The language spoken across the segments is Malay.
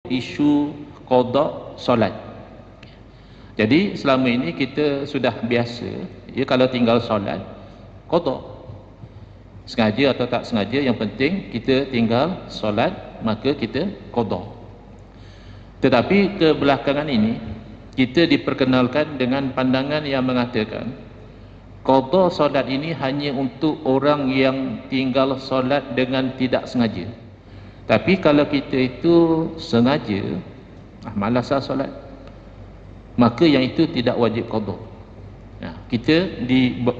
isu qada solat. Jadi selama ini kita sudah biasa, ya, kalau tinggal solat qada, sengaja atau tak sengaja, yang penting kita tinggal solat maka kita qada. Tetapi kebelakangan ini kita diperkenalkan dengan pandangan yang mengatakan qada solat ini hanya untuk orang yang tinggal solat dengan tidak sengaja. Tapi kalau kita itu sengaja, malaslah solat, maka yang itu tidak wajib qada. Kita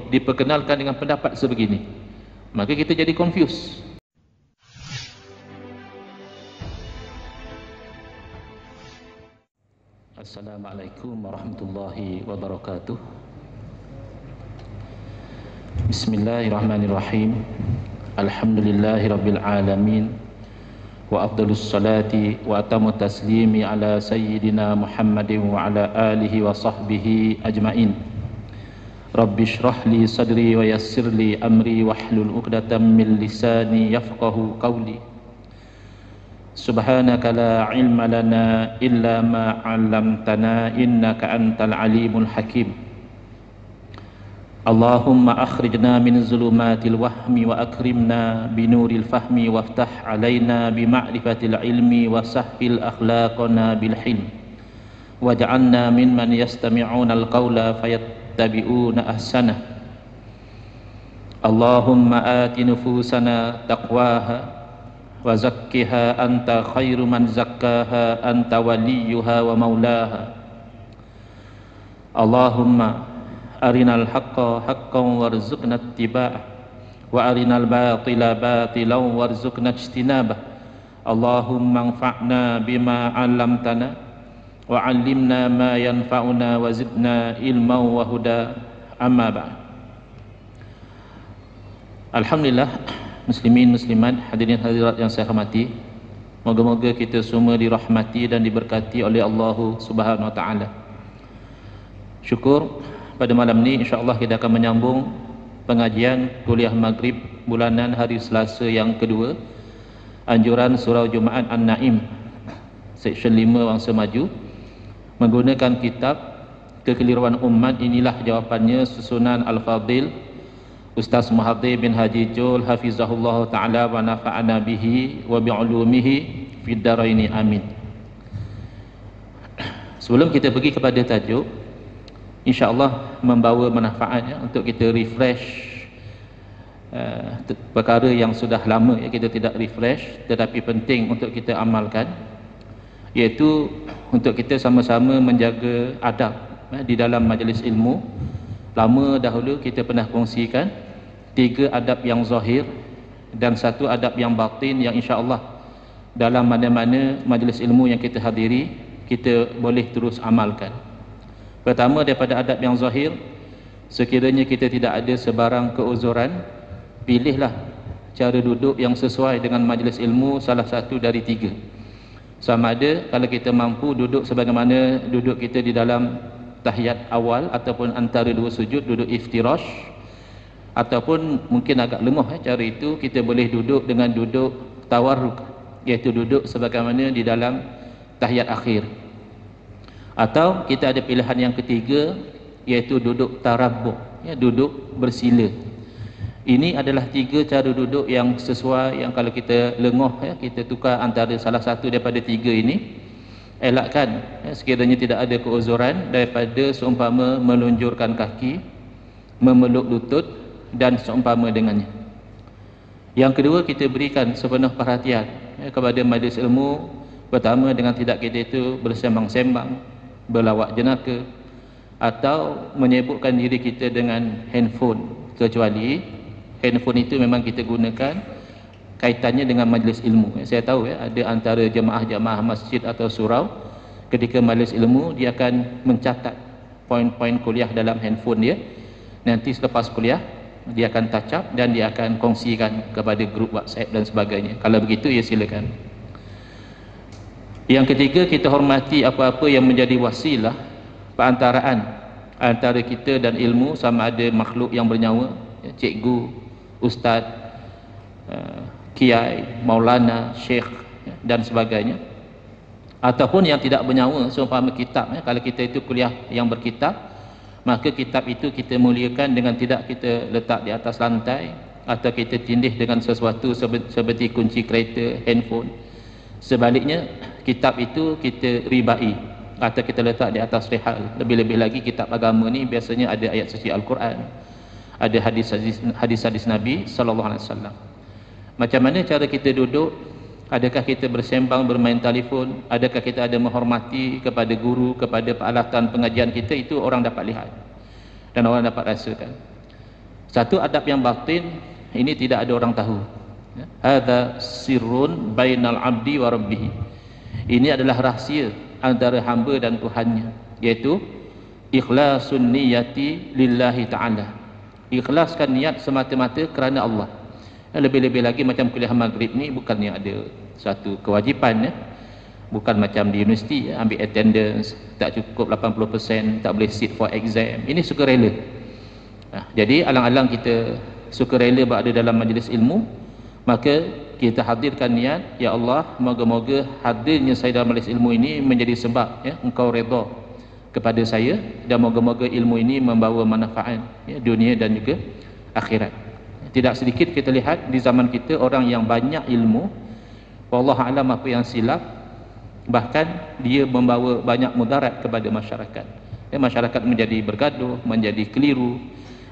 diperkenalkan dengan pendapat sebegini, maka kita jadi confused. Assalamualaikum warahmatullahi wabarakatuh. Bismillahirrahmanirrahim. Alhamdulillahirabbil alamin. Wa afdalus salati wa atamu taslimi ala sayyidina Muhammadin wa ala alihi wa sahbihi ajmain. Rabbi shrah li sadri wa yassir li amri wahlul 'uqdatam min lisani yafqahu qawli. Subhanaka la ilma lana illa ma 'allamtana innaka antal alimul hakim. Allahumma akhrijna min zulumatil wahmi wa akrimna binuril fahmi waftah alaina bima'rifatil ilmi wa sahhil akhlaqana bil hilm waj'alna mimman yastami'una al-qawla fayattabi'una ahsana. Allahumma ati nufusana taqwaha wa zakkiha anta khairu man zakkaha anta waliyuha wa maulaha. Allahumma arinal haqqa haqqan warzuqna ittiba'ah wa arinal batila batilan warzuqna ijtinabah. Allahumma anfa'na bima 'allamtana wa 'allimna ma yanfa'una wa zidna ilman wa huda. Amma ba'd. Alhamdulillah, muslimin muslimat, hadirin hadirat yang saya hormati, moga-moga kita semua dirahmati dan diberkati oleh Allah Subhanahu wa taala. Syukur pada malam ini insya-Allah kita akan menyambung pengajian kuliah maghrib bulanan hari Selasa yang kedua, anjuran surau Jumaat An-Naim section 5 Wangsa Maju, menggunakan kitab Kekeliruan Umat. Inilah jawapannya, susunan Al-Fadil Ustaz Muhadir bin Haji Jul hafizahullah ta'ala wa nafa'ana bihi wa bi'ulumihi fid daraini amin. Sebelum kita pergi kepada tajuk, insya-Allah membawa manfaat, ya, untuk kita refresh perkara yang sudah lama, ya, kita tidak refresh tetapi penting untuk kita amalkan, iaitu untuk kita sama-sama menjaga adab, ya, di dalam majlis ilmu. Lama dahulu kita pernah kongsikan 3 adab yang zahir dan 1 adab yang batin yang insya-Allah dalam mana-mana majlis ilmu yang kita hadiri kita boleh terus amalkan. Pertama, daripada adab yang zahir, sekiranya kita tidak ada sebarang keuzuran, pilihlah cara duduk yang sesuai dengan majlis ilmu, salah satu dari 3. Sama ada kalau kita mampu duduk sebagaimana duduk kita di dalam tahiyat awal ataupun antara 2 sujud, duduk iftirash, ataupun mungkin agak lemah, cara itu kita boleh duduk dengan duduk tawarruk, iaitu duduk sebagaimana di dalam tahiyat akhir. Atau kita ada pilihan yang ketiga, iaitu duduk tarabbuh, ya, duduk bersila. Ini adalah 3 cara duduk yang sesuai, yang kalau kita lengah, ya, kita tukar antara salah satu daripada 3 ini, elakkan, ya, sekiranya tidak ada keuzuran, daripada seumpama melunjurkan kaki, memeluk lutut dan seumpama dengannya. Yang kedua, kita berikan sepenuh perhatian, ya, kepada majlis ilmu. Pertama, dengan tidak kita itu bersembang-sembang, berlawak jenaka, atau menyebutkan diri kita dengan handphone, kecuali handphone itu memang kita gunakan kaitannya dengan majlis ilmu. Saya tahu, ya, ada antara jemaah-jemaah masjid atau surau, ketika majlis ilmu dia akan mencatat poin-poin kuliah dalam handphone dia. Nanti selepas kuliah dia akan touch up dan dia akan kongsikan kepada grup WhatsApp dan sebagainya. Kalau begitu, ya silakan. Yang ketiga, kita hormati apa-apa yang menjadi wasilah perantaraan antara kita dan ilmu, sama ada makhluk yang bernyawa, ya, cikgu, ustaz, kiai, maulana, syekh, ya, dan sebagainya. ataupun yang tidak bernyawa, seumpama kitab. Kalau kita itu kuliah yang berkitab, maka kitab itu kita muliakan dengan tidak kita letak di atas lantai atau kita tindih dengan sesuatu seperti kunci kereta, handphone. Sebaliknya, kitab itu kita ribai atau kita letak di atas rihal. Lebih-lebih lagi kitab agama ni biasanya ada ayat suci Al-Quran, ada hadis-hadis Nabi sallallahu alaihi wasallam. Macam mana cara kita duduk? Adakah kita bersembang, bermain telefon? Adakah kita ada menghormati kepada guru, kepada peralatan pengajian kita? Itu orang dapat lihat dan orang dapat rasakan. Satu adab yang batin, ini tidak ada orang tahu. Hadza sirrun bainal abdi wa rabbih. Ini adalah rahsia antara hamba dan Tuhannya, iaitu ikhlasun niyati lillahi ta'ala. Ikhlaskan niat semata-mata kerana Allah. Lebih-lebih lagi macam kuliah maghrib ni bukannya ada satu kewajipan, bukan macam di universiti ambil attendance, tak cukup 80%, tak boleh sit for exam. Ini sukarela. Jadi alang-alang kita sukarela berada dalam majlis ilmu, maka kita hadirkan niat, ya Allah, moga-moga hadirnya saya dalam majlis ilmu ini menjadi sebab engkau redha kepada saya, dan moga-moga ilmu ini membawa manfaat dunia dan juga akhirat. Tidak sedikit kita lihat di zaman kita orang yang banyak ilmu, wallahu alam apa yang silap, bahkan dia membawa banyak mudarat kepada masyarakat. Masyarakat menjadi bergaduh, menjadi keliru,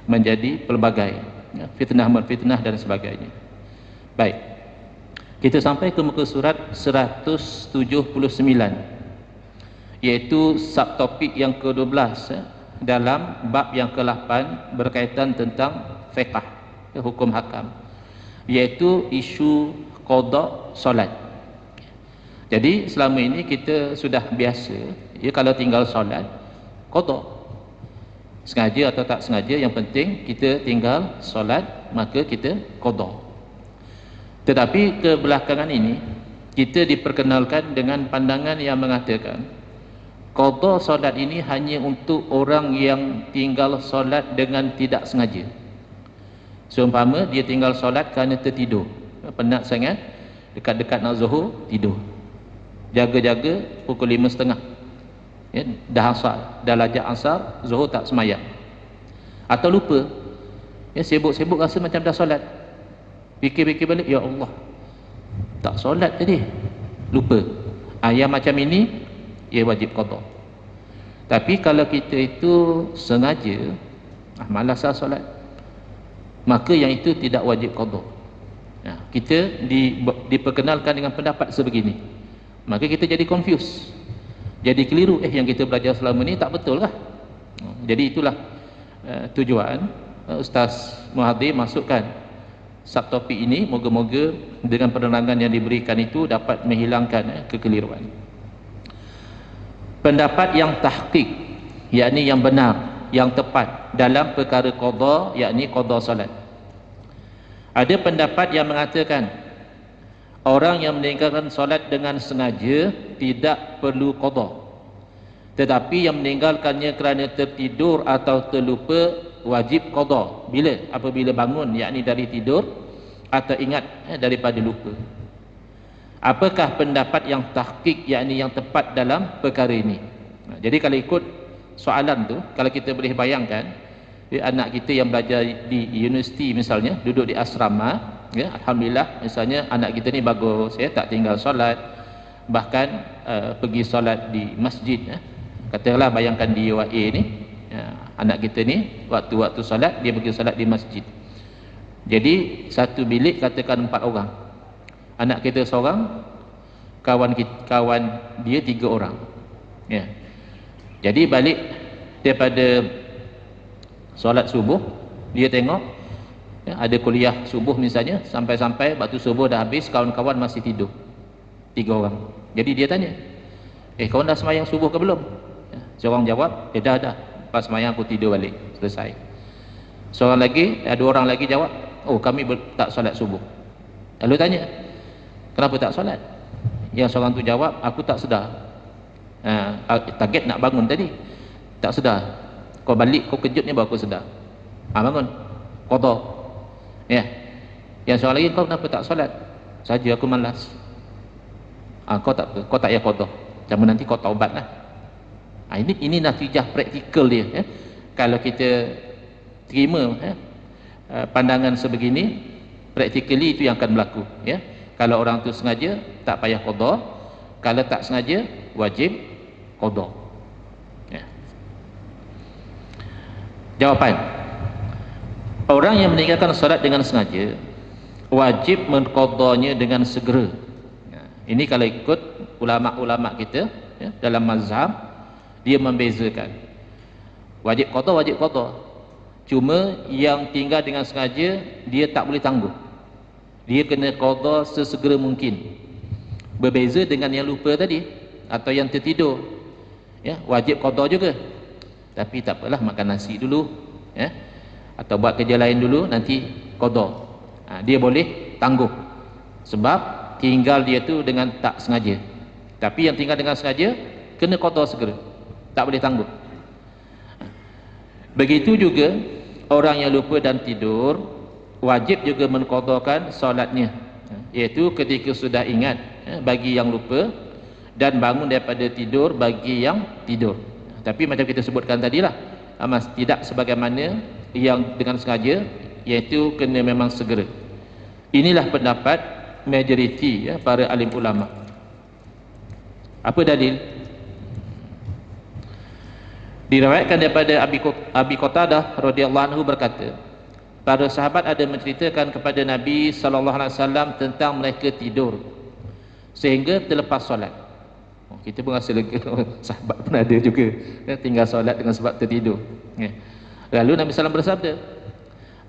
menjadi pelbagai fitnah-menfitnah dan sebagainya. Baik, kita sampai ke muka surat 179, iaitu subtopik yang ke-12 dalam bab yang ke-8 berkaitan tentang fiqh, hukum hakam, iaitu isu qada solat. Jadi selama ini kita sudah biasa kalau tinggal solat qada, sengaja atau tak sengaja, yang penting kita tinggal solat maka kita qada. Tetapi kebelakangan ini kita diperkenalkan dengan pandangan yang mengatakan qada solat ini hanya untuk orang yang tinggal solat dengan tidak sengaja. Seumpama dia tinggal solat kerana tertidur, penat sangat, dekat-dekat nak zuhur, tidur, jaga-jaga pukul 5.30, dah asar, dah lajak asar, zuhur tak semayang, atau lupa, sibuk-sibuk rasa macam dah solat, fikir-fikir balik, ya Allah, tak solat tadi, lupa. Yang macam ini ia wajib qada. Tapi kalau kita itu sengaja malas solat, maka yang itu tidak wajib qada. Kita diperkenalkan dengan pendapat sebegini, maka kita jadi confused, jadi keliru. Yang kita belajar selama ni tak betul lah. Jadi itulah tujuan Ustaz Muhadhir masukkan subtopik ini. Moga-moga dengan penerangan yang diberikan itu dapat menghilangkan kekeliruan. Pendapat yang tahqiq, yakni yang benar, yang tepat dalam perkara qada, yakni qada solat. Ada pendapat yang mengatakan orang yang meninggalkan solat dengan sengaja tidak perlu qada, tetapi yang meninggalkannya kerana tertidur atau terlupa wajib qada. Bila? Apabila bangun, yakni dari tidur, atau ingat daripada lupa. Apakah pendapat yang tahqiq, yakni yang tepat dalam perkara ini? Jadi kalau ikut soalan tu, kalau kita boleh bayangkan anak kita yang belajar di universiti misalnya, duduk di asrama, alhamdulillah misalnya anak kita ni bagus, tak tinggal solat, bahkan pergi solat di masjid. Katakanlah bayangkan di UAE ni, anak kita ni waktu-waktu solat dia pergi solat di masjid. Jadi satu bilik katakan 4 orang, anak kita seorang, kawan dia 3 orang. Jadi balik daripada solat subuh, dia tengok ada kuliah subuh misalnya, sampai-sampai waktu subuh dah habis, kawan-kawan masih tidur 3 orang. Jadi dia tanya, kawan dah semayang subuh ke belum? Seorang jawab, dah, pas semayang aku tidur balik, selesai. Seorang lagi, 2 orang lagi jawab, kami tak solat subuh. Lalu tanya, kenapa tak solat? Yang seorang tu jawab, aku tak sedar, target nak bangun tadi, tak sedar. Kau balik, kau kejut ni baru aku sedar. Bangun, qada. Yang seorang lagi, kau kenapa tak solat? Saja aku malas. Kau tak payah qada. Cuma nanti kau taubat lah. Ini natijah praktikal dia, ya. Kalau kita terima pandangan sebegini, practically itu yang akan berlaku, ya. Kalau orang tu sengaja tak payah qada, kalau tak sengaja wajib qada, ya. Jawapan, orang yang meninggalkan solat dengan sengaja wajib mengqadanya dengan segera. Ini kalau ikut ulama-ulama kita, ya, dalam mazhab, dia membezakan wajib qada. Cuma yang tinggal dengan sengaja dia tak boleh tangguh, dia kena qada sesegera mungkin. Berbeza dengan yang lupa tadi atau yang tertidur, ya, wajib qada juga, tapi tak apalah, makan nasi dulu, ya, atau buat kerja lain dulu, nanti qada. Dia boleh tangguh sebab tinggal dia tu dengan tak sengaja. Tapi yang tinggal dengan sengaja kena qada segera, tak boleh tangguh. Begitu juga orang yang lupa dan tidur wajib juga mengqadakan solatnya, iaitu ketika sudah ingat, bagi yang lupa, dan bangun daripada tidur bagi yang tidur. Tapi macam kita sebutkan tadilah, tidak sebagaimana yang dengan sengaja, iaitu kena memang segera. Inilah pendapat majoriti, ya, para alim ulama. Apa dalil? Diriwayatkan daripada Abi Qatadah radhiyallahu anhu berkata, para sahabat ada menceritakan kepada Nabi sallallahu alaihi wasallam tentang mereka tidur sehingga terlepas solat. Kita pun rasa lega, sahabat pun ada juga, ya, tinggal solat dengan sebab tertidur, ya. Lalu Nabi sallallahu bersabda,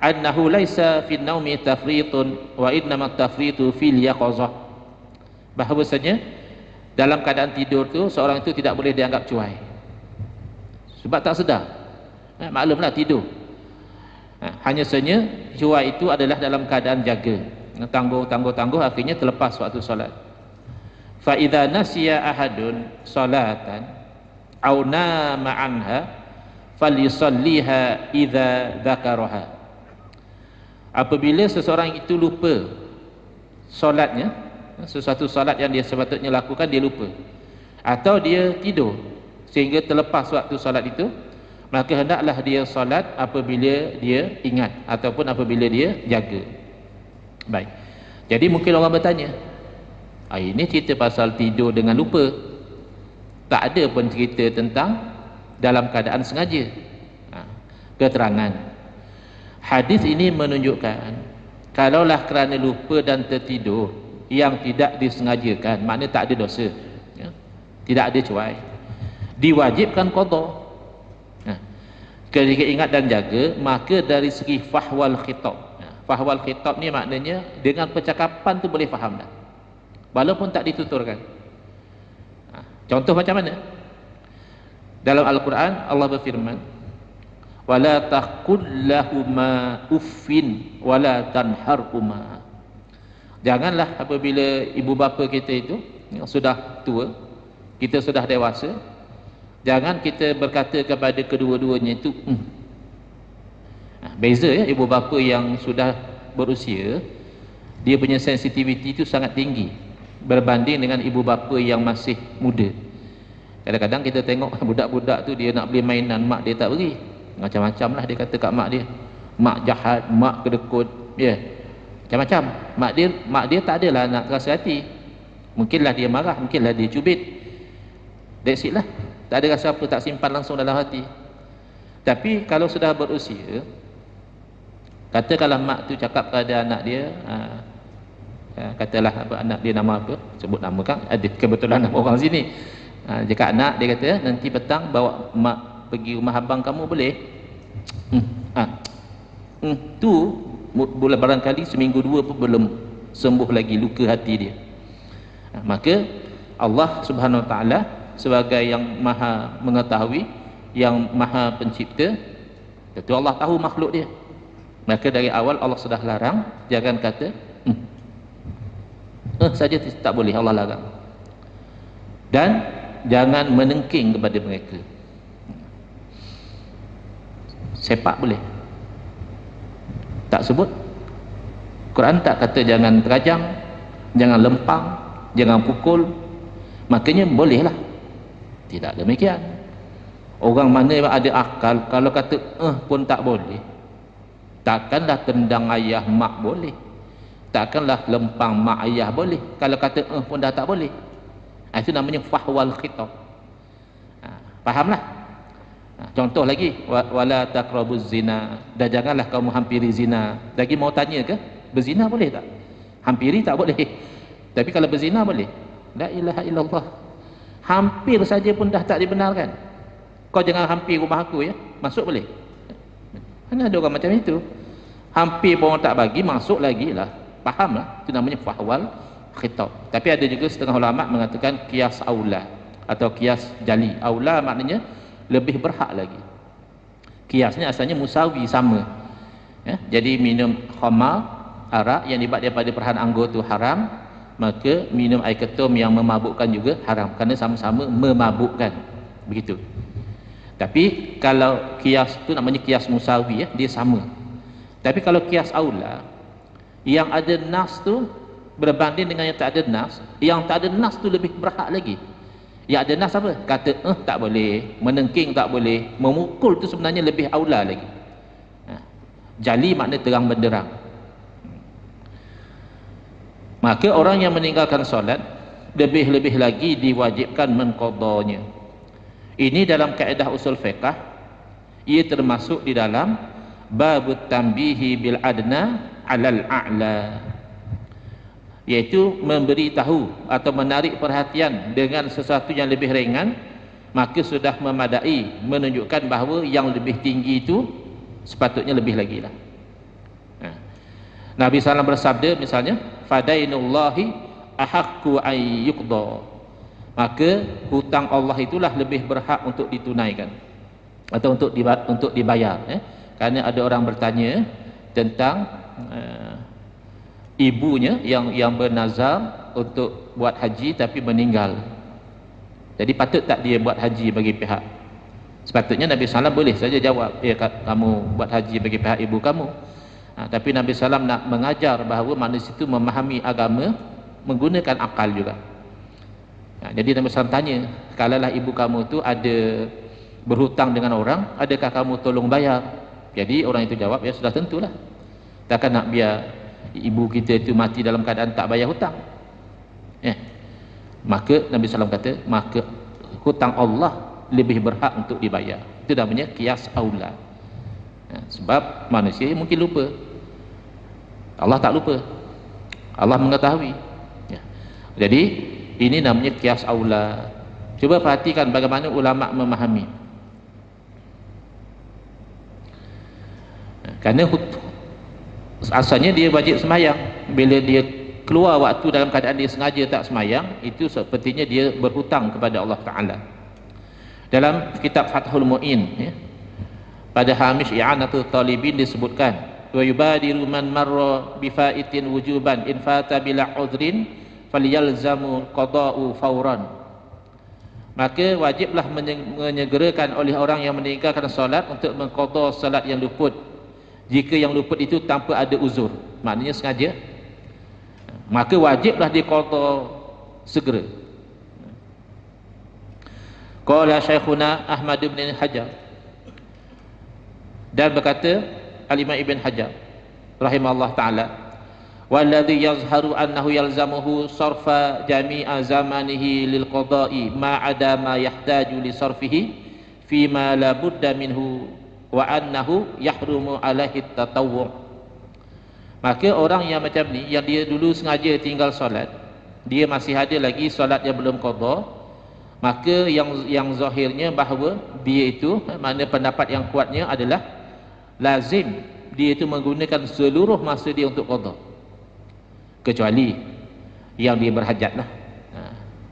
annahu laisa fi naumi tafritun wa innama tafritu fil yaqazah. Bahawasanya dalam keadaan tidur tu seorang itu tidak boleh dianggap cuai sebab tak sedar, maklumlah tidur. Hanya saja cuai itu adalah dalam keadaan jaga, tangguh akhirnya terlepas waktu solat. Fa idza nasiya ahadun salatan aw nama anha falyusalliha idza dzakaraha. Apabila seseorang itu lupa solatnya, sesuatu solat yang dia sepatutnya lakukan dia lupa, atau dia tidur sehingga terlepas waktu solat itu, maka hendaklah dia solat apabila dia ingat ataupun apabila dia jaga. Baik, jadi mungkin orang bertanya, ini cerita pasal tidur dengan lupa, tak ada pun cerita tentang dalam keadaan sengaja. Keterangan hadis ini menunjukkan kalaulah kerana lupa dan tertidur yang tidak disengajakan, maknanya tak ada dosa, ya, tidak ada cuai, diwajibkan qada. Ketika ingat dan jaga, maka dari segi fahwal khitab, fahwal khitab ni maknanya dengan percakapan tu boleh faham dah, walaupun tak dituturkan. Contoh macam mana? Dalam Al-Quran Allah berfirman, wala taqul lahuma uffin wala tanharhuma. Janganlah apabila ibu bapa kita itu sudah tua, kita sudah dewasa, jangan kita berkata kepada kedua-duanya itu beza, ya. Ibu bapa yang sudah berusia, dia punya sensitivity itu sangat tinggi berbanding dengan ibu bapa yang masih muda. Kadang-kadang kita tengok budak-budak tu dia nak beli mainan, mak dia tak beri, macam-macam lah dia kata kat mak dia, mak jahat, mak kedekut, ya, macam-macam. Mak dia tak adalah nak rasa hati, mungkinlah dia marah, mungkinlah dia cubit, that's it lah, tak ada rasa apa, tak simpan langsung dalam hati. Tapi kalau sudah berusia, katakanlah mak tu cakap kepada anak dia, katalah anak dia nama apa, sebut nama kan, ada kebetulan nama orang sini, jika anak dia kata nanti petang bawa mak pergi rumah abang kamu boleh? Tu boleh barangkali seminggu dua pun belum sembuh lagi luka hati dia. Maka Allah Subhanahu Wa Taala sebagai yang maha mengetahui, yang maha pencipta, tentu Allah tahu makhluk dia, maka dari awal Allah sudah larang, jangan kata saja tak boleh, Allah larang. Dan jangan menengking kepada mereka. Sepak boleh, tak sebut. Quran tak kata jangan terajang, jangan lempang, jangan pukul, makanya bolehlah Tidak demikian. Orang mana yang ada akal, kalau kata pun tak boleh, takkanlah tendang ayah mak boleh, takkanlah lempang mak ayah boleh. Kalau kata pun dah tak boleh. Itu namanya fahwal khitab. Fahamlah. Contoh lagi, wala taqrabuz zina, dan janganlah kamu hampiri zina. Lagi mau tanya ke, berzina boleh tak? Hampiri tak boleh, tapi kalau berzina boleh. La ilaha illallah. Hampir saja pun dah tak dibenarkan. Kau jangan hampir rumah aku ya, masuk boleh? Mana ada orang macam itu? Hampir pun orang tak bagi, masuk lagi lah. Fahamlah, itu namanya fahwal khitab. Tapi ada juga setengah ulama mengatakan qiyas aula atau qiyas jali. Aula maknanya lebih berhak lagi. Qiyasnya asalnya musawi, sama ya? Jadi minum khamar, arak yang dibuat daripada perhan anggur tu haram, maka minum air ketum yang memabukkan juga haram, kerana sama-sama memabukkan, begitu. Tapi kalau qiyas tu namanya qiyas musawi ya, dia sama. Tapi kalau qiyas aula, yang ada nas tu berbanding dengan yang tak ada nas, yang tak ada nas tu lebih berhak lagi. Yang ada nas apa? Kata tak boleh, menengking tak boleh, memukul tu sebenarnya lebih aula lagi. Jali makna terang benderang. Maka orang yang meninggalkan solat lebih-lebih lagi diwajibkan mengqadanya. Ini dalam kaedah usul fiqh, ia termasuk di dalam babut tambihi bil adna alal a'la, iaitu memberi tahu atau menarik perhatian dengan sesuatu yang lebih ringan, maka sudah memadai menunjukkan bahawa yang lebih tinggi itu sepatutnya lebih lagi lah. Nabi SAW bersabda misalnya, fadainullahi ahaqqu ay yuqda, maka hutang Allah itulah lebih berhak untuk ditunaikan atau untuk dibayar Kerana ada orang bertanya tentang ibunya yang bernazar untuk buat haji tapi meninggal. Jadi patut tak dia buat haji bagi pihak? Sepatutnya Nabi SAW boleh saja jawab, ya kamu buat haji bagi pihak ibu kamu. Tapi Nabi SAW nak mengajar bahawa manusia itu memahami agama menggunakan akal juga. Jadi Nabi SAW tanya, kalaulah ibu kamu tu ada berhutang dengan orang, adakah kamu tolong bayar? Jadi orang itu jawab, ya sudah tentulah, takkan nak biar ibu kita itu mati dalam keadaan tak bayar hutang. Maka Nabi SAW kata, maka hutang Allah lebih berhak untuk dibayar. Itu namanya qiyas aula. Sebab manusia mungkin lupa, Allah tak lupa, Allah mengetahui. Jadi ini namanya qiyas aula. Cuba perhatikan bagaimana ulama memahami. Kerana asalnya dia wajib sembahyang, bila dia keluar waktu dalam keadaan dia sengaja tak sembahyang, itu sepertinya dia berhutang kepada Allah Ta'ala. Dalam kitab Fathul Mu'in pada hamish i'anatul talibin disebutkan, wa yubadiru man marra bifaitin wujuban in fata bila udhrin falyalzamu qada'u fawran. Maka wajiblah menyegerakan oleh orang yang meninggalkan solat untuk mengqada solat yang luput, jika yang luput itu tanpa ada uzur, maknanya sengaja, maka wajiblah diqada segera. Qala Syekhuna Ahmad bin Hajar, dan berkata Al-Imam Ibn Hajar rahimahullah ta'ala, walladhi yazharu annahu yalzamuhu sarfa jami'a zamanihi lil qada'i ma'ada ma yahtaju li sarfihi fima la budda minhu wa annahu yahrumu alaihi tatawwu'. Maka orang yang macam ni, yang dia dulu sengaja tinggal solat, dia masih ada lagi solat yang belum qada, maka yang zahirnya bahawa dia itu, mana pendapat yang kuatnya adalah lazim dia itu menggunakan seluruh masa dia untuk qada, kecuali yang dia berhajat lah.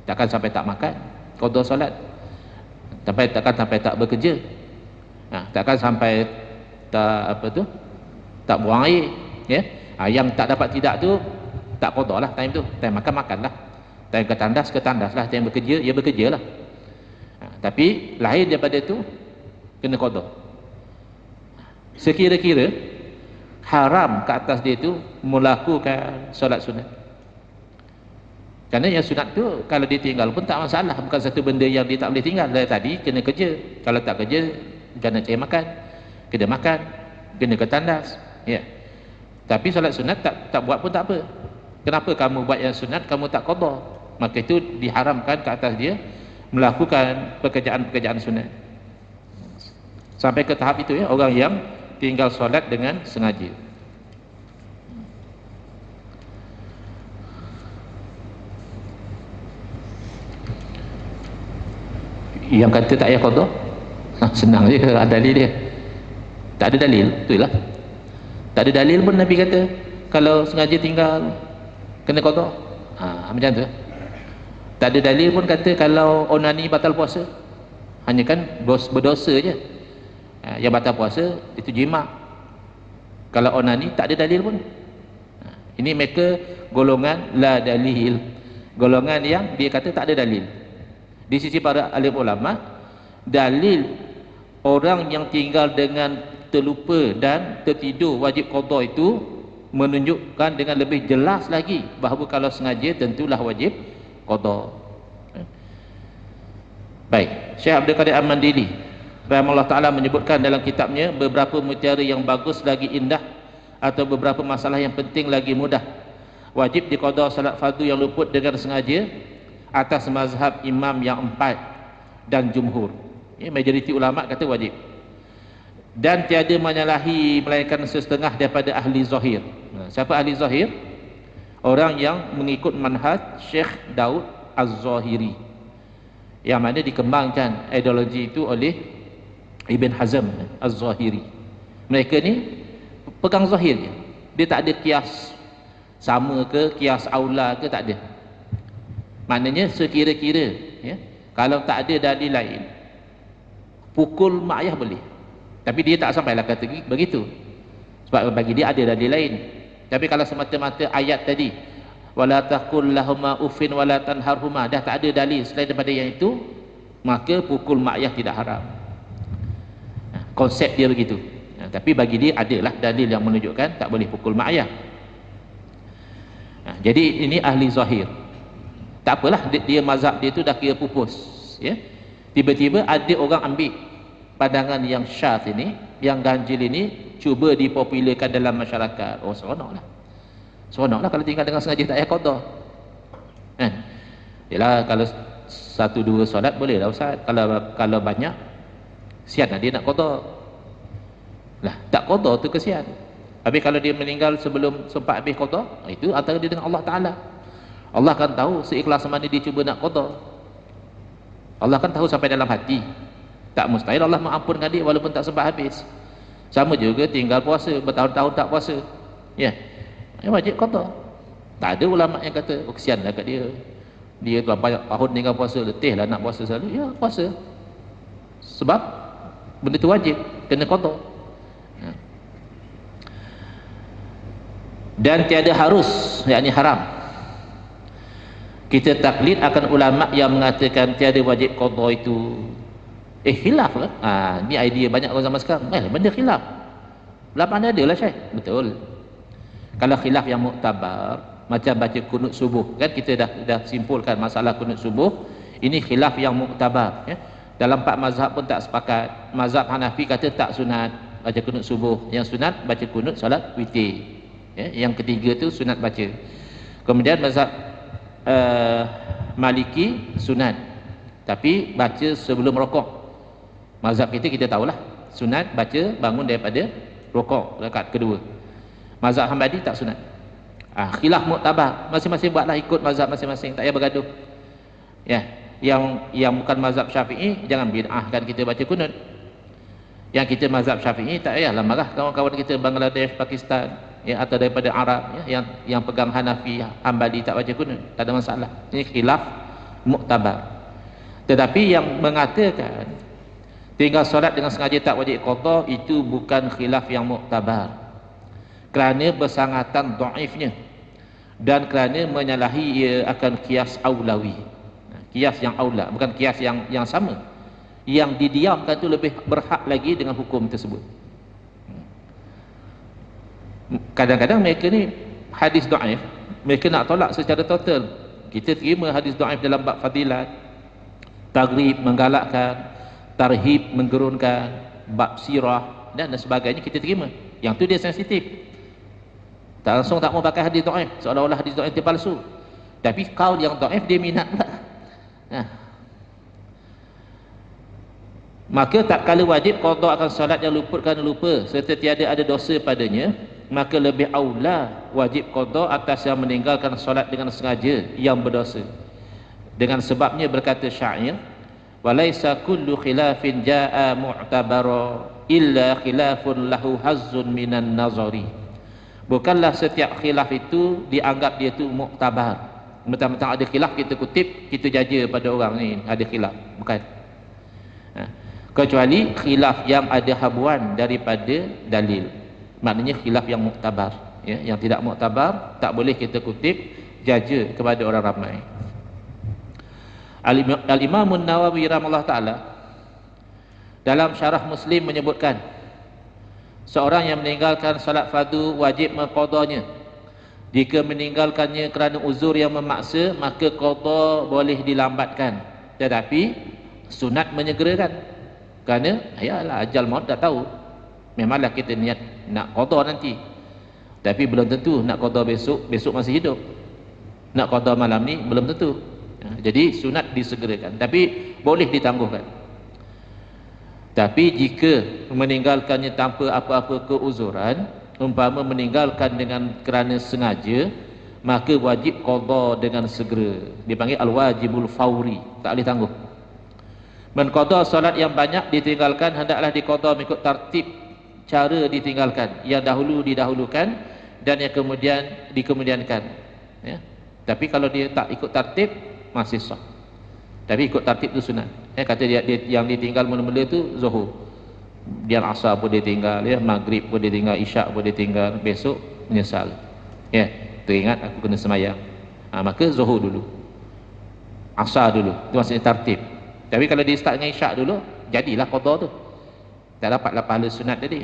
Takkan sampai tak makan qada solat, takkan sampai tak bekerja, takkan sampai tak tak buang air, yang tak dapat tidak tu tak qada lah, time tu time makan lah, time ke tandas lah, time bekerja ya bekerja lah. Tapi lahir daripada tu kena qada. Sekira-kira haram ke atas dia tu melakukan solat sunat. Kerana yang sunat tu kalau ditinggal pun tak masalah, bukan satu benda yang dia tak boleh tinggal. Dari tadi kena kerja, kalau tak kerja kena cari makan, kena makan, kena ke tandas, ya. Tapi solat sunat tak buat pun tak apa. Kenapa kamu buat yang sunat kamu tak qada? Maka itu diharamkan ke atas dia melakukan pekerjaan-pekerjaan sunat. Sampai ke tahap itu, ya, orang yang tinggal solat dengan sengaja. Yang kata tak payah qada, senang je ada dalil dia. Tak ada dalil, betul lah. Tak ada dalil pun Nabi kata kalau sengaja tinggal kena qada. Macam tu. Tak ada dalil pun kata kalau onani batal puasa. Hanya kan berdosa je. Yang batal puasa itu jima'. Kalau onani tak ada dalil pun. Ini mereka golongan la dalil, golongan yang dia kata tak ada dalil. Di sisi para alim ulama, dalil orang yang tinggal dengan terlupa dan tertidur wajib qada itu menunjukkan dengan lebih jelas lagi bahawa kalau sengaja tentulah wajib qada. Baik, Syekh Abdul Qadir Al-Mandili rahimahullah ta'ala menyebutkan dalam kitabnya beberapa mutiara yang bagus lagi indah atau beberapa masalah yang penting lagi mudah. Wajib diqada salat fardu yang luput dengan sengaja atas mazhab imam yang 4 dan jumhur. Majoriti ulama kata wajib. Dan tiada menyalahi melainkan setengah daripada ahli zahir. Siapa ahli zahir? Orang yang mengikut manhaj Syekh Daud Az-Zahiri, yang mana dikembangkan ideologi itu oleh Ibn Hazm Az-Zahiri. Mereka ni pegang zahir je. Dia tak ada kias sama ke, kias aula ke, tak ada. Maknanya sekira-kira, ya, kalau tak ada dalil lain, pukul mak ayah boleh. Tapi dia tak sampailah kata begitu, sebab bagi dia ada dalil lain. Tapi kalau semata-mata ayat tadi, wala taqul lahuma uffin wala tanharhuma, dah tak ada dalil selain daripada yang itu, maka pukul mak ayah tidak haram. Konsep dia begitu. Tapi bagi dia adalah dalil yang menunjukkan tak boleh pukul mak ayah. Jadi ini ahli zahir. Tak apalah, dia mazhab dia tu dah kira pupus, ya. Tiba-tiba ada orang ambil pandangan yang syadz ini, yang ganjil ini, cuba dipopularkan dalam masyarakat. Oh, seronoklah. Seronoklah kalau tinggal dengan sengaja tak payah qada. Yalah, kalau 1-2 solat boleh lah Ustaz. Kalau banyak, sian lah dia nak qada. Lah, tak qada tu kesian. Habis kalau dia meninggal sebelum sempat habis qada, itu antara dia dengan Allah Ta'ala. Allah kan tahu seikhlas mana dia cuba nak qada. Allah kan tahu sampai dalam hati. Tak mustahil Allah mengampunkan dia walaupun tak sempat habis. Sama juga tinggal puasa, bertahun-tahun tak puasa, ya, wajib qada. Tak ada ulama yang kata oh kesianlah kat dia, dia telah banyak tahun tinggal puasa, letih lah nak puasa selalu. Ya, puasa, sebab benda tu wajib, kena qada. Dan tiada harus, yakni haram, kita taklid akan ulama yang mengatakan tiada wajib qada itu. Khilaf lah. Ni idea banyak orang zaman sekarang. Benda khilaf. Lah mana ada lah Syekh. Betul. Kalau khilaf yang muktabar, macam baca kunut subuh, kan kita dah simpulkan masalah kunut subuh. Ini khilaf yang muktabar, ya. Dalam 4 mazhab pun tak sepakat. Mazhab Hanafi kata tak sunat baca kunut subuh. Yang sunat baca kunut solat witir, ya. Yang ketiga tu sunat baca. Kemudian mazhab Maliki sunat, tapi baca sebelum rokok. Mazhab kita tahulah sunat baca bangun daripada rokok rakaat kedua. Mazhab Hambali tak sunat. Khilaf muktabar, masing-masing buatlah ikut mazhab masing-masing, tak payah bergaduh, ya. Yang bukan mazhab Syafi'i jangan bid'ahkan kita baca kunut. Yang kita mazhab Syafi'i tak payahlah marah kawan-kawan kita Bangladesh, Pakistan, ya, atau daripada Arab, ya, yang pegang Hanafi, Hambali tak baca kunut, tak ada masalah. Ini khilaf muktabar. Tetapi yang mengatakan tinggal solat dengan sengaja tak wajib qada, itu bukan khilaf yang muktabar, kerana bersangatan dhaifnya dan kerana menyalahi ia akan kias aulawi. Kias yang aula, bukan kias yang sama. Yang didiamkan itu lebih berhak lagi dengan hukum tersebut. Kadang-kadang mereka ni hadis dhaif, mereka nak tolak secara total. Kita terima hadis dhaif dalam bab fadilat, targhib menggalakkan, tarhib menggerunkan, bab sirah dan sebagainya kita terima. Yang tu dia sensitif. Tak langsung tak mau pakai hadis dhaif, seolah-olah hadis dhaif itu palsu. Tapi kaul yang dhaif dia minat pula. Maka tak kala wajib qada akan solat yang luput kerana lupa serta tiada ada dosa padanya, maka lebih aula wajib qada atas yang meninggalkan solat dengan sengaja yang berdosa. Dengan sebabnya berkata syair, walaisa kullu khilafin jaa mu'tabara illa khilafun lahu hazzun minan nazari. Bukanlah setiap khilaf itu dianggap dia tu muktabar. Mentang-mentang ada khilaf kita kutip, kita jaja pada orang ni ada khilaf. Bukan. Kecuali khilaf yang ada habuan daripada dalil. Maknanya khilaf yang muktabar, ya. Yang tidak muktabar tak boleh kita kutip, jaja kepada orang ramai. Al-Imam An-Nawawi rahimahullah ta'ala dalam syarah Muslim menyebutkan, seorang yang meninggalkan salat fardu wajib mengqadanya. Jika meninggalkannya kerana uzur yang memaksa, maka qada boleh dilambatkan, tetapi sunat menyegerakan. Kerana ayalah ajal maut dah tahu. Memanglah kita niat nak qada nanti, tapi belum tentu nak qada besok masih hidup. Nak qada malam ni belum tentu. Jadi sunat disegerakan, tapi boleh ditangguhkan. Tapi jika meninggalkannya tanpa apa-apa keuzuran, umpama meninggalkan dengan kerana sengaja, maka wajib qada dengan segera. Dipanggil al-wajibul fauri, tak boleh tangguh. Menqada solat yang banyak ditinggalkan hendaklah diqada mengikut tertib cara ditinggalkan. Yang dahulu didahulukan dan yang kemudian dikemudiankan, ya. Tapi kalau dia tak ikut tertib masih sah. Tapi ikut tertib tu sunat. Kata dia yang ditinggal mula-mula tu zuhur, dia asar pun dia tinggal, ya, maghrib pun dia tinggal, isyak pun dia tinggal, besok menyesal, ya, teringat aku kena semayang, maka zuhur dulu, asar dulu, itu maksudnya tertib. Tapi kalau dia start dengan isyak dulu, jadilah qada tu, tak dapatlah pahala sunat tadi.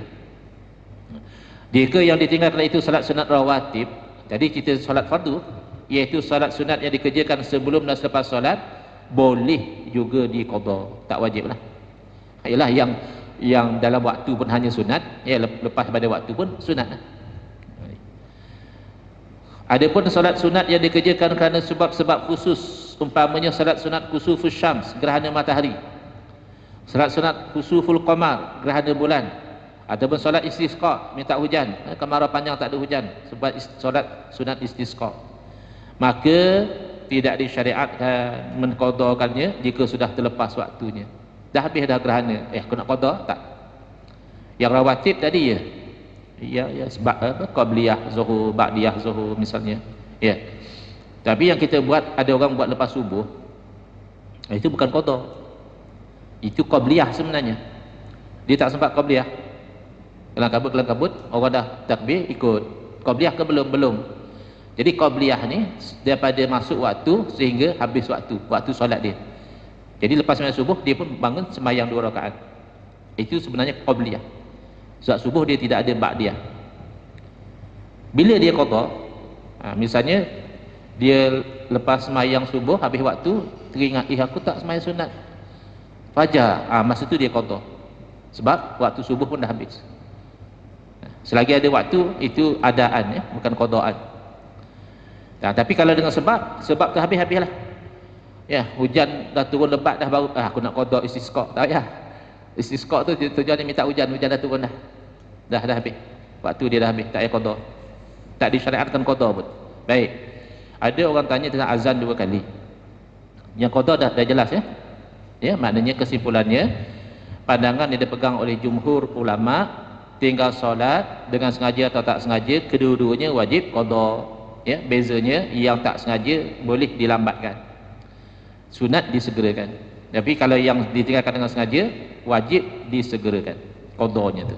Jika yang ditinggalkan itu salat sunat rawatib, jadi kita salat fardu, iaitu salat sunat yang dikerjakan sebelum dan selepas solat, boleh juga diqada, tak wajib lah. Ialah yang dalam waktu pun hanya sunat, ya, lepas pada waktu pun sunat lah. Adapun salat sunat yang dikerjakan kerana sebab-sebab khusus, umpamanya salat sunat kusufus syams, gerhana matahari, salat sunat kusuful qamar, gerhana bulan, ataupun salat istisqa, minta hujan, kemarau panjang tak ada hujan, sebab salat sunat istisqa, maka tidak disyariatkan mengqadakannya jika sudah terlepas waktunya. Dah habis dah gerhana, aku nak qada tak? Yang rawatib tadi ya sebab apa, qabliyah zuhur, ba'diyah zuhur misalnya, ya. Tapi yang kita buat, ada orang buat lepas subuh, itu bukan qada, itu qabliyah sebenarnya. Dia tak sempat qabliyah, kelang kabut orang dah takbir ikut. Qabliyah ke belum? Jadi qabliyah ni daripada masuk waktu sehingga habis waktu solat dia. Jadi lepas sembahyang subuh dia pun bangun sembahyang 2 rakaat. Itu sebenarnya qabliyah. Sebab subuh dia tidak ada ba'diyah. Bila dia qada, misalnya dia lepas sembahyang subuh habis waktu teringat, aku tak sembahyang sunat fajar, masa tu dia qada. Sebab waktu subuh pun dah habis. Selagi ada waktu itu adaan, ya, bukan qadaan. Tapi kalau dengan sebab tu habis-habislah. Ya, hujan dah turun lebat dah baru aku nak qada istisqa. Tak payah. Istisqa tu tujuannya minta hujan dah turun dah. Dah habis. Waktu dia dah habis, tak payah qada. Tak disyariatkan qada pun. Baik. Ada orang tanya tentang azan 2 kali. Yang qada dah jelas, ya. Ya, maknanya kesimpulannya pandangan yang dipegang oleh jumhur ulama, tinggal solat dengan sengaja atau tak sengaja, kedua-duanya wajib qada. Ya, bezanya yang tak sengaja boleh dilambatkan, sunat disegerakan. Tapi kalau yang ditinggalkan dengan sengaja, wajib disegerakan qadanya tu.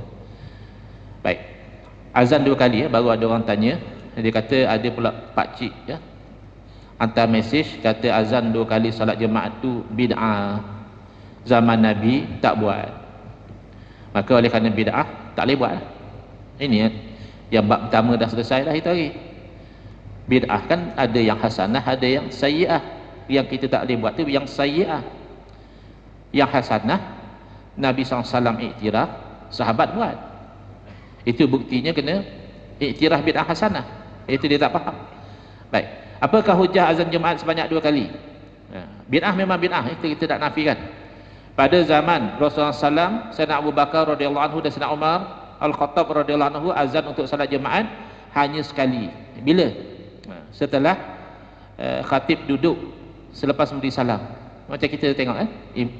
Baik, azan 2 kali, ya. Baru ada orang tanya, dia kata ada pula pakcik, ya, hantar mesej kata azan 2 kali salat jemaah tu bid'ah, zaman Nabi tak buat, maka oleh kerana bid'ah tak boleh buat. Ini yang bab pertama dah selesai lah itu hari. Bid'ah kan ada yang hasanah, ada yang sayyi'ah. Yang kita tak boleh buat tu yang sayyi'ah. Yang hasanah Nabi SAW iktiraf, sahabat buat. Itu buktinya kena iktiraf bid'ah hasanah. Itu dia tak faham. Baik, apakah hujah azan Jumaat sebanyak 2 kali? Bid'ah memang bid'ah, itu kita tak nafikan. Pada zaman Rasulullah SAW, Sayyidina Abu Bakar radhiyallahu anhu dan Sayyidina Umar Al-Khattab radhiyallahu anhu, azan untuk salat Jumaat hanya sekali. Bila? Setelah khatib duduk selepas memberi salam. Macam kita tengok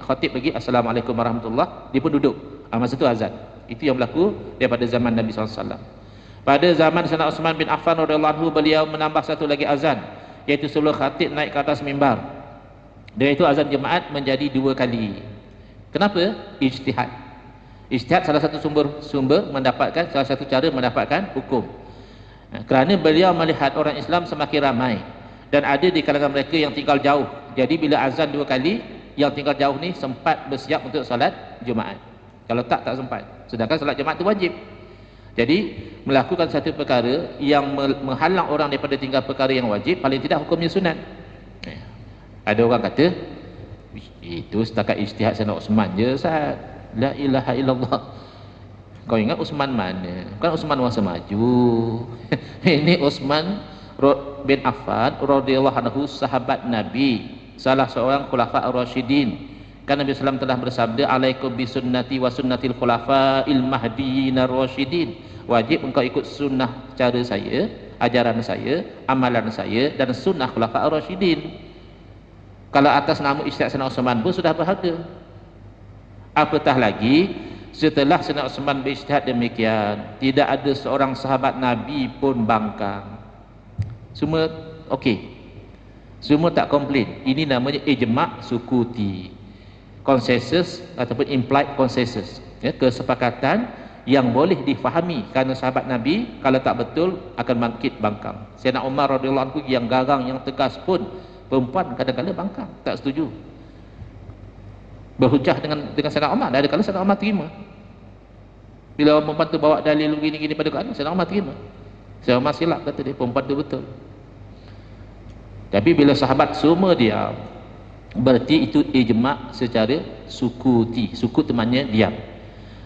khatib pergi assalamualaikum warahmatullahi, dia pun duduk. Masa tu azan. Itu yang berlaku daripada zaman Nabi SAW. Pada zaman Sayyidina Uthman bin Affan radhiyallahu anhu, beliau menambah satu lagi azan, iaitu sebelum khatib naik ke atas mimbar. Dan itu azan Jumaat menjadi 2 kali. Kenapa? Ijtihad. Ijtihad salah satu sumber mendapatkan, salah satu cara mendapatkan hukum. Kerana beliau melihat orang Islam semakin ramai dan ada di kalangan mereka yang tinggal jauh. Jadi bila azan 2 kali, yang tinggal jauh ni sempat bersiap untuk solat Jumaat. Kalau tak sempat. Sedangkan solat Jumaat itu wajib. Jadi melakukan satu perkara yang menghalang orang daripada tinggal perkara yang wajib, paling tidak hukumnya sunat. Ada orang kata itu setakat ijtihad Sayyidina Uthman je, Ustaz. La ilaha illallah. Kau ingat Uthman mana? Bukan Uthman masa maju. Ini Uthman bin Affan radhiyallahu anhu, sahabat Nabi, salah seorang khulafa ar-rasyidin. Kan Nabi SAW telah bersabda, alaikum bisunnati wa sunnatil khulafa'il mahdiyyin ar-rasyidin. Wajib engkau ikut sunnah cara saya, ajaran saya, amalan saya dan sunnah khulafa ar-rasyidin. Kalau atas nama ijtihad Sayyidina Uthman pun sudah berharga. Apatah lagi setelah Sayyidina Uthman berijtihad demikian, tidak ada seorang sahabat Nabi pun bangkang. Semua okey. Semua tak komplain. Ini namanya ijma' sukuti. Konsensus ataupun implied consensus. Kesepakatan yang boleh difahami kerana sahabat Nabi kalau tak betul akan bangkit bangkang. Sayyidina Umar radhiyallahu anhu yang garang, yang tegas pun perempuan kadang-kadang bangkang, tak setuju. Berhujah dengan Sayyidina Umar, ada kala Sayyidina Umar terima. Bila perempuan tu bawa dalil gini-gini pada Quran, Sayyidina Umar terima. Sayyidina Umar silap, kata dia, perempuan tu betul. Tapi bila sahabat semua diam, berarti itu ijma' secara sukuti. Sukut maknanya diam.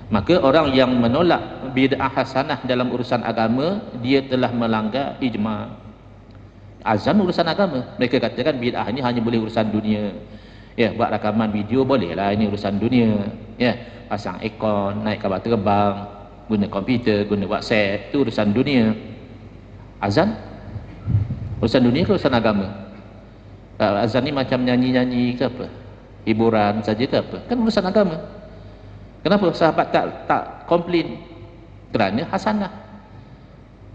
Maka orang yang menolak bid'ah hasanah dalam urusan agama, dia telah melanggar ijma'. Azan urusan agama. Mereka katakan bid'ah ni hanya boleh urusan dunia. Ya, buat rakaman video boleh lah, ini urusan dunia. Ya, pasang aircon, naik kapal terbang, guna komputer, guna WhatsApp, itu urusan dunia. Azan urusan dunia ke urusan agama? Azan ni macam nyanyi-nyanyi ke apa? Hiburan saja ke apa? Kan urusan agama. Kenapa sahabat tak komplain? Kerana hasanah.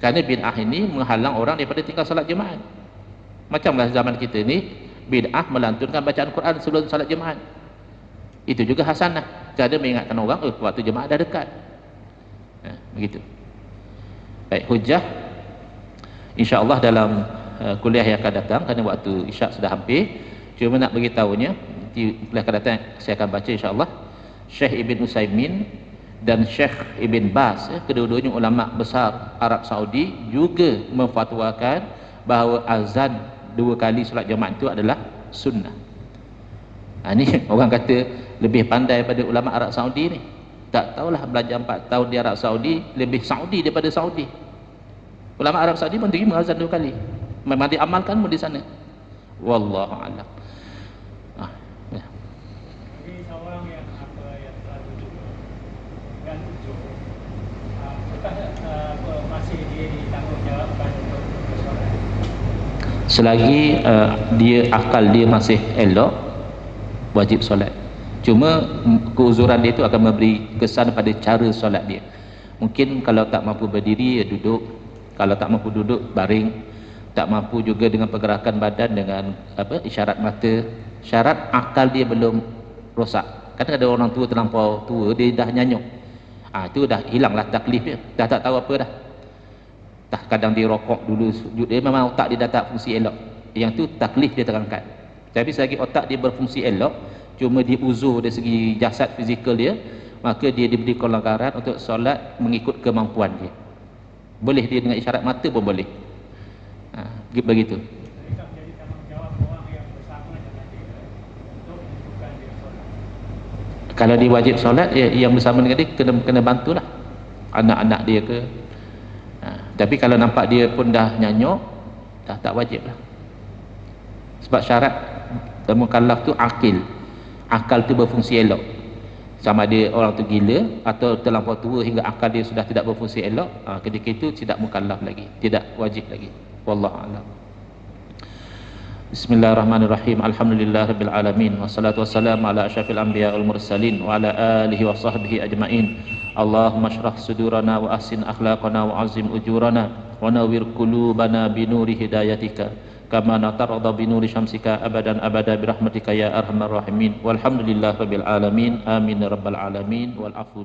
Kerana bid'ah ini menghalang orang daripada tinggal salat Jumaat. Macamlah zaman kita ni, bid'ah melantunkan bacaan Quran sebelum salat Jumaat. Itu juga hasanah. Cara mengingatkan orang, waktu Jumaat dah dekat. Begitu. Baik, hujah insya-Allah dalam kuliah yang akan datang, kerana waktu isyak sudah hampir. Cuma nak beritahunya, nanti kuliah akan datang saya akan baca insya-Allah. Syekh Ibn Utsaimin dan Syekh Ibn Baz, kedua-duanya ulama besar Arab Saudi, juga memfatwakan bahawa azan 2 kali solat Jumaat itu adalah sunnah. Ini orang kata lebih pandai daripada ulama Arab Saudi ni. Tak tahulah, belajar 4 tahun di Arab Saudi, lebih Saudi daripada Saudi. Ulama Arab Saudi pun terima azan 2 kali. Memang diamalkan pun di sana. Wallahu a'lam. Ya. Jadi seorang yang telah duduk dan tujuh, apakah masih dia ditanggungjawabkan untuk bersolat? Selagi dia akal dia masih elok, wajib solat. Cuma keuzuran dia itu akan memberi kesan pada cara solat dia. Mungkin kalau tak mampu berdiri, duduk. Kalau tak mampu duduk, baring. Tak mampu juga dengan pergerakan badan, dengan isyarat mata. Syarat akal dia belum rosak. Kadang ada orang tua terlampau tua, dia dah nyanyuk. Itu dah hilanglah taklif dia. Dah tak tahu apa dah. Kadang dia rokok dulu, sujud, dia memang otak dia dah tak fungsi elok. Yang tu taklif dia terangkat. Tapi selagi otak dia berfungsi elok, cuma dia uzur dari segi jasad fizikal dia, maka dia diberi kelonggaran untuk solat mengikut kemampuan dia. Boleh dia dengan isyarat mata pun boleh. begitu. Jadi tak menjadi tanggungjawab orang yang bersama dengan dia untuk menentukan dia solat. Kalau dia wajib solat, yang bersama dengan dia kena bantulah anak-anak dia ke. Tapi kalau nampak dia pun dah nyanyuk, dah tak wajib lah. Sebab syarat mukallaf tu akal tu berfungsi elok. Sama ada orang tu gila atau terlampau tua hingga akal dia sudah tidak berfungsi elok, ketika itu tidak mukallaf lagi, tidak wajib lagi. Wallahu a'lam. Bismillahirrahmanirrahim. Alhamdulillahirabbil alamin wassalatu wassalamu ala asyrafil anbiya wal mursalin wa ala alihi wa sahbihi ajmain. Allahumma shrah sudurana wa ahsin akhlaqana wa azim ujurana wa nawwir qulubana bi nuri hidayatika kama natarada bi nuri syamsika abadan abada bi rahmatika ya arhamar rahimin. Walhamdulillahirabbil alamin. Amin ya rabbal alamin wal afu